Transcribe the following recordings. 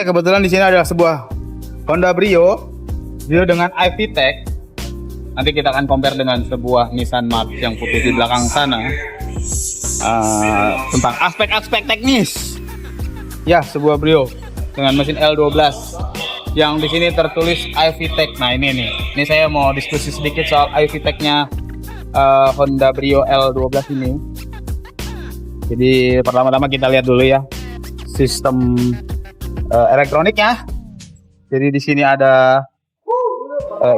Kebetulan di sini ada sebuah Honda Brio dengan iVTEC. Nanti kita akan compare dengan sebuah Nissan March yang putih di belakang sana. Tentang aspek-aspek teknis. Ya, sebuah Brio dengan mesin L12 yang di sini tertulis iVTEC. Nah, ini nih. Ini saya mau diskusi sedikit soal iVTEC-nya Honda Brio L12 ini. Jadi pertama-tama kita lihat dulu ya sistem elektroniknya. Jadi di sini ada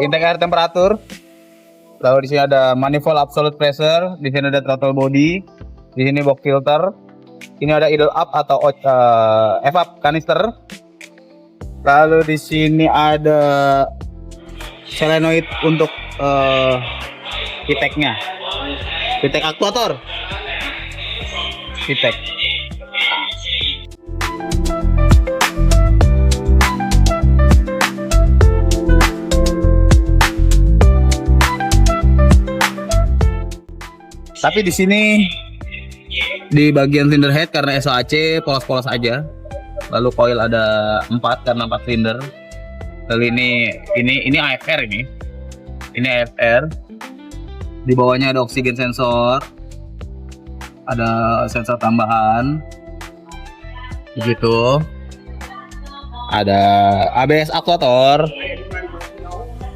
intake air temperatur. Lalu di sini ada manifold absolute pressure, di sini ada throttle body, di sini box filter. Ini ada idle up atau evap kanister. Lalu di sini ada solenoid untuk VTEC-nya. VTEC aktuator. VTEC. Tapi di sini di bagian cylinder head karena SOHC polos-polos aja. Lalu coil ada 4 karena 4 silinder. Lalu ini AFR ini. Ini AFR. Di bawahnya ada oksigen sensor. Ada sensor tambahan. Begitu. Ada ABS aktuator.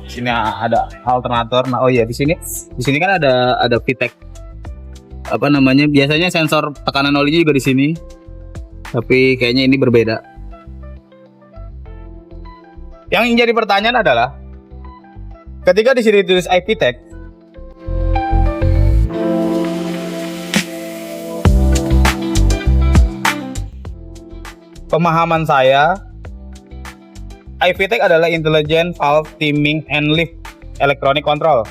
Di sini ada alternator. Nah, oh iya di sini kan ada VTEC. Apa namanya, biasanya sensor tekanan olinya juga di sini, tapi kayaknya ini berbeda. Yang jadi pertanyaan adalah ketika di sini ditulis iVTEC, pemahaman saya iVTEC adalah Intelligent Valve Timing and Lift Electronic Control.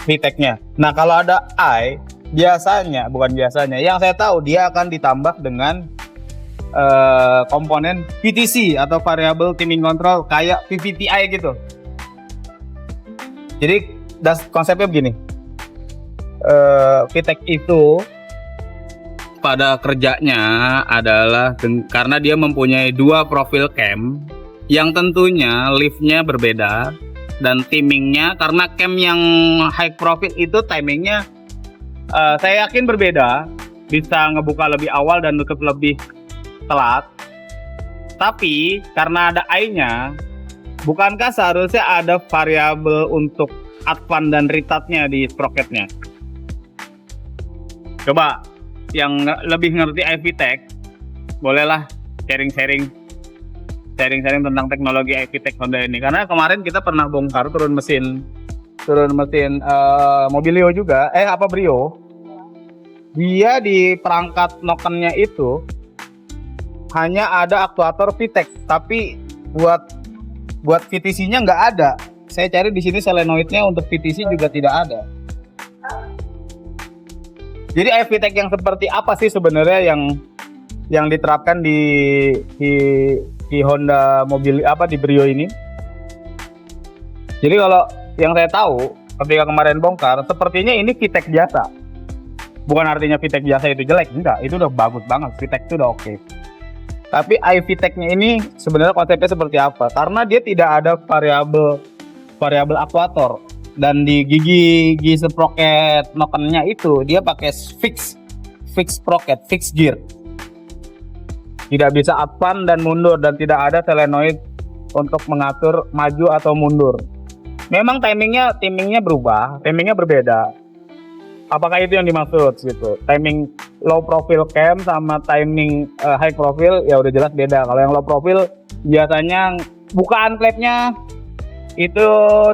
VTEC-nya. Nah, kalau ada bukan biasanya, yang saya tahu dia akan ditambah dengan komponen VTC atau Variable Timing Control kayak VVTi gitu. Jadi konsepnya begini, VTEC itu pada kerjanya adalah karena dia mempunyai 2 profil cam yang tentunya liftnya berbeda. Dan timingnya, karena cam yang high profile itu timingnya saya yakin berbeda, bisa ngebuka lebih awal dan nutup lebih telat. Tapi karena ada I-nya, bukankah seharusnya ada variabel untuk advance dan retardnya di sprocketnya? Coba yang lebih ngerti iVTEC, bolehlah sharing-sharing tentang teknologi iVTEC Honda ini, karena kemarin kita pernah bongkar turun mesin Mobilio juga, Brio. Dia di perangkat nokennya itu hanya ada aktuator VTEC, tapi buat VTC-nya nggak ada. Saya cari di sini solenoidnya untuk VTC juga tidak ada. Jadi iVTEC yang seperti apa sih sebenarnya yang diterapkan di Honda di Brio ini? Jadi kalau yang saya tahu ketika kemarin bongkar, sepertinya ini VTEC biasa. Bukan artinya VTEC biasa itu jelek, enggak, itu udah bagus banget, VTEC itu udah oke. Tapi iVTEC-nya ini sebenarnya konsepnya seperti apa? Karena dia tidak ada variabel aktuator, dan di gigi sprocket nokennya itu dia pakai fix sprocket, fix gear. Tidak bisa advance dan mundur, dan tidak ada solenoid untuk mengatur maju atau mundur. Memang timingnya berubah, timingnya berbeda. Apakah itu yang dimaksud gitu? Timing low profile cam sama timing high profile ya udah jelas beda. Kalau yang low profile biasanya bukaan klepnya itu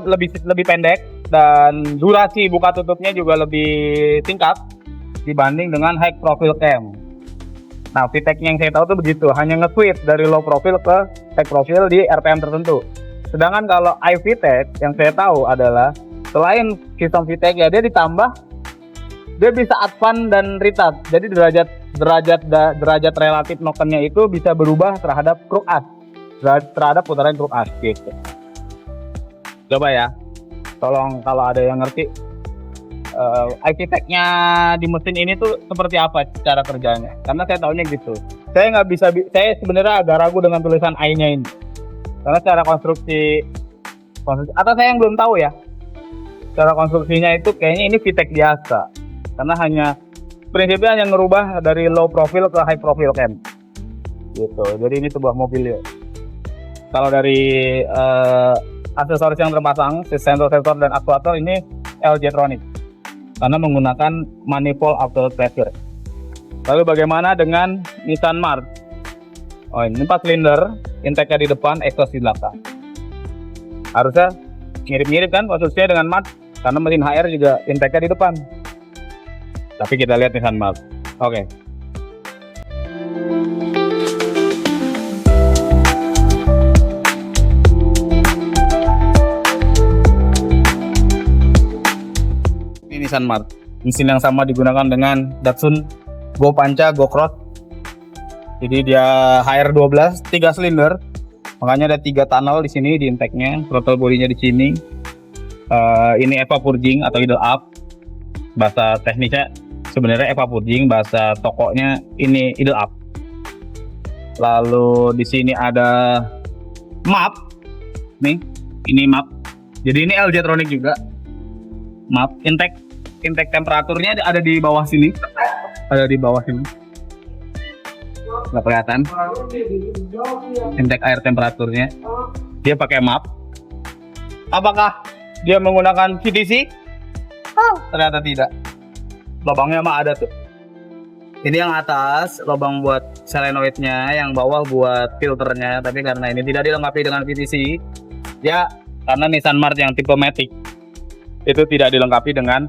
lebih pendek, dan durasi buka tutupnya juga lebih singkat dibanding dengan high profile cam. Nah, VTEC-nya yang saya tahu tuh begitu, hanya nge-switch dari low profile ke high profile di RPM tertentu. Sedangkan kalau iVTEC yang saya tahu adalah selain sistem VTEC ya, dia bisa advance dan retard. Jadi derajat relatif nokennya itu bisa berubah terhadap kruk as, terhadap putaran kruk as gitu. Coba ya, tolong kalau ada yang ngerti iVTEC-nya di mesin ini tuh seperti apa cara kerjanya, karena saya taunya gitu. saya nggak bisa, saya sebenarnya agak ragu dengan tulisan I-nya ini. Karena secara konstruksi atau saya yang belum tahu ya. Secara konstruksinya itu kayaknya ini VTEC biasa. Karena prinsipnya hanya ngerubah dari low profile ke high profile cam. Gitu. Jadi ini sebuah mobil ya. Kalau dari aksesoris yang terpasang, sensor-sensor dan aktuator ini LG-tronic. Karena menggunakan manifold after pressure. Lalu bagaimana dengan Nissan March? Oh, ini 4 silinder, intake-nya di depan, exhaust di belakang. Harusnya mirip-mirip kan konstruksinya dengan March, karena mesin HR juga intake-nya di depan. Tapi kita lihat Nissan March. Oke. Ini Nissan March. Mesin yang sama digunakan dengan Datsun Go Pancha Go Cross. Jadi dia HR12 3 silinder. Makanya ada 3 tunnel di sini di intake-nya, throttle body-nya di sini. Ini EVA purging atau idle up. Bahasa teknisnya sebenarnya EVA purging, bahasa tokonya ini idle up. Lalu di sini ada map. Nih, ini map. Jadi ini LG-tronic juga. Map intake temperaturnya ada di bawah sini. Ada di bawah sini. Nggak kelihatan. Intake air temperaturnya. Dia pakai map. Apakah dia menggunakan VTC? Ternyata tidak. Lubangnya mah ada tuh. Ini yang atas lubang buat solenoidnya, yang bawah buat filternya. Tapi karena ini tidak dilengkapi dengan VTC, ya karena Nissan March yang tipe Matic itu tidak dilengkapi dengan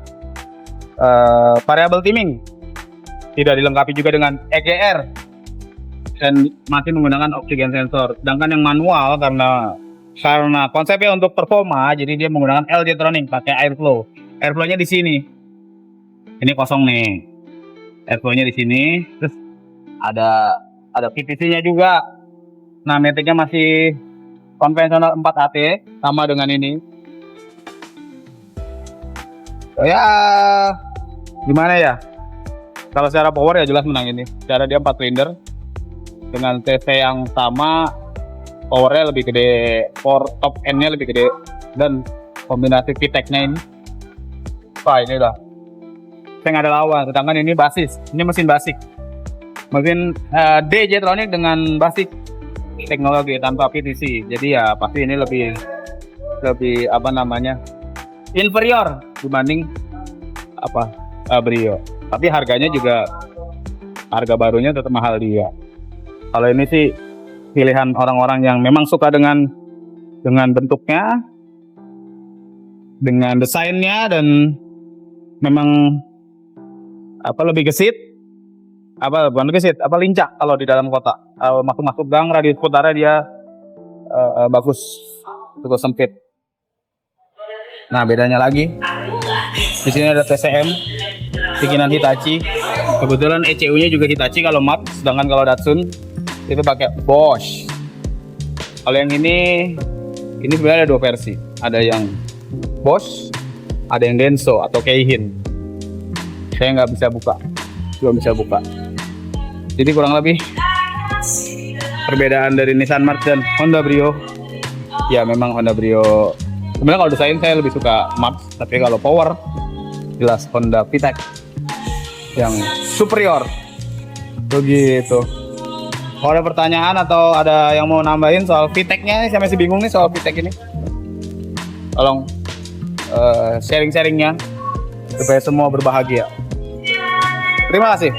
variable timing, tidak dilengkapi juga dengan EGR, dan masih menggunakan oxygen sensor. Sedangkan yang manual karena konsepnya untuk performa, jadi dia menggunakan LG-tronic pakai airflow. Airflow-nya di sini. Ini kosong nih. Airflow-nya di sini. Terus ada PTC-nya juga. Nah, Matic-nya masih konvensional 4AT sama dengan ini. Ya, gimana ya? Kalau secara power ya jelas menang ini. Secara dia 4 silinder dengan cc yang sama, powernya lebih gede, power top end-nya lebih gede, dan kombinasi VTEC-nya ini, wah ini lah, saya nggak ada lawan. Sedangkan ini basis, ini mesin basic, mesin DJ-tronic dengan basic teknologi tanpa PTC. Jadi ya pasti ini lebih inferior dibanding Brio. Tapi harganya juga, harga barunya tetap mahal dia. Kalau ini sih pilihan orang-orang yang memang suka dengan bentuknya, dengan desainnya, dan memang lebih gesit, lincah kalau di dalam kota. Masuk gang, radius putarnya dia bagus, cukup sempit. Nah, bedanya lagi, di sini ada TCM, bikinan Hitachi. Kebetulan ECU-nya juga Hitachi kalau March, sedangkan kalau Datsun itu pakai Bosch. Kalau yang ini sebenarnya ada 2 versi. Ada yang Bosch, ada yang Denso atau Keihin. Saya nggak bisa buka, belum bisa buka. Jadi kurang lebih perbedaan dari Nissan March dan Honda Brio. Ya memang Honda Brio. Sebenarnya kalau desain saya lebih suka March, tapi kalau power jelas Honda VTEC yang superior. Begitu. Kalau ada pertanyaan atau ada yang mau nambahin soal VTEC-nya, saya masih bingung nih soal VTEC ini. Tolong sharing-sharingnya supaya semua berbahagia. Terima kasih.